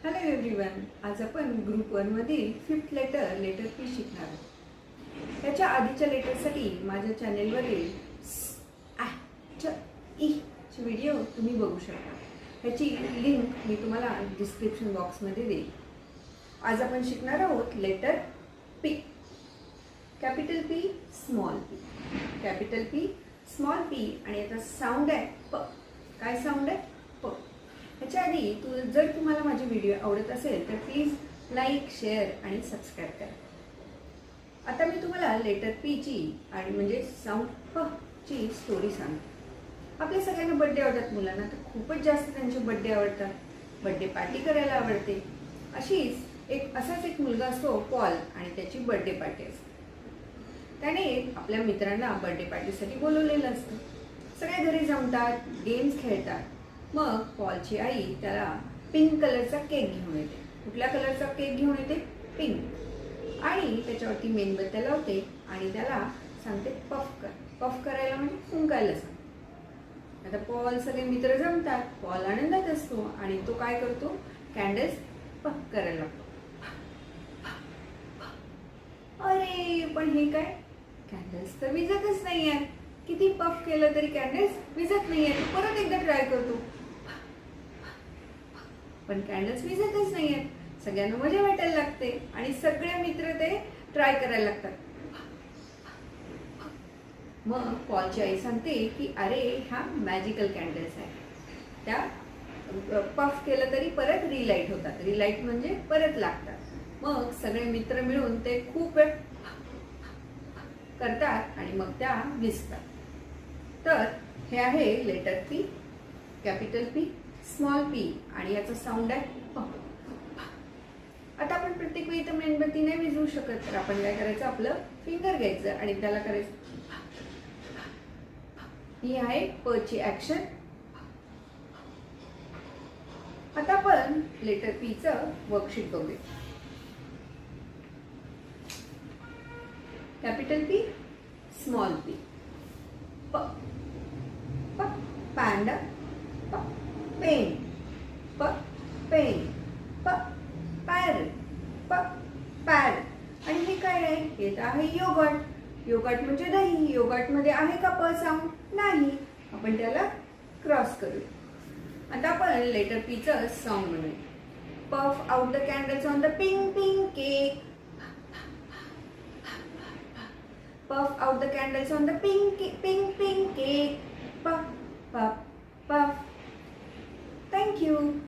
Hello everyone, आज आपण group 1 मधील फिफ्थ लेटर पी शिकणार आहोत. त्याच्या आधीच्या लेटरसाठी माझ्या चॅनेलवरील ची व्हिडिओ तुम्ही बघू शकता. त्याची लिंक मी तुम्हाला डिस्क्रिप्शन बॉक्समध्ये देईन. आज आपण शिकणार आहोत letter P. Capital P, small P, capital P, small P. आणि याचा साऊंड आहे प. काय साऊंड आहे? प. ह्याच्या आधी जर तुम्हाला माझे व्हिडिओ आवडत असेल तर प्लीज लाईक, शेअर आणि सबस्क्राईब करा. आता मी तुम्हाला लेटर पी ची आणि म्हणजे साऊंड प ची स्टोरी सांगते. आपल्या सगळ्यांना बड्डे आवडतात. मुलांना तर खूपच जास्त त्यांचे बड्डे आवडतात. बड्डे पार्टी करायला आवडते. असाच एक मुलगा असतो पॉल, आणि त्याची बड्डे पार्टी असते. त्याने आपल्या मित्रांना बड्डे पार्टीसाठी बोलवलेलं असतं. सगळे घरी जमतात, गेम्स खेळतात. मग पॉलची आई त्याला पिंक कलरचा केक घेऊन येते. कुठल्या कलरचा केक घेऊन येते? पिंक. आणि त्याच्यावरती मेणबत्त्या लावते आणि त्याला सांगते पफ कर. पफ करायला म्हणजे फुंकायला सांगते. आता पॉल सगळे मित्र जमतात. पॉल आनंदात असतो आणि तो काय करतो? कॅन्डल्स पफ करायला लागतो. अरे पण हे काय? कॅन्डल्स तर विझतच नाही आहेत. किती पफ केलं तरी कॅन्डल्स विझत नाही आहेत. परत एकदा ट्राय करतो, पण कॅन्डल्स विझतच नाही आहेत. सगळ्यांना मजा वाटायला लागते आणि सगळे मित्र ते ट्राय करायला लागतात. मग पॉलची आई सांगते की अरे हा मॅजिकल कॅन्डल्स आहे. त्या पफ केलं तरी परत रिलाईट होतात. रिलाईट म्हणजे परत लागतात. मग सगळे मित्र मिळून ते खूप वेळ करतात आणि मग त्या विझतात. तर हे आहे letter P, capital P, small P. आणि याचा साऊंड आहे प. आता आपण प्रत्येक वेळी तर मेणबत्ती नाही विझवू शकत. तर आपण काय करायचं? आपलं फिंगर घ्यायचं आणि त्याला करायचं. ही आहे प ची ऍक्शन. आता आपण लेटर पी चं वर्कशीट बघूया. Capital P, small P. प. प पॅन्डा. प पेन. प पेन. प पॅरट. प पॅरट. आणि हे काय आहे? हे तर आहे योगर्ट. योगर्ट म्हणजे दही. योगर्ट मध्ये आहे का प साऊंड? नाही. आपण त्याला क्रॉस करू. आता आपण लेटर पी चं सॉन्ग म्हणूया. Puff out the candles on the pink pink cake. Puff out the candles on the pink cake. Puff, puff, puff. Thank you.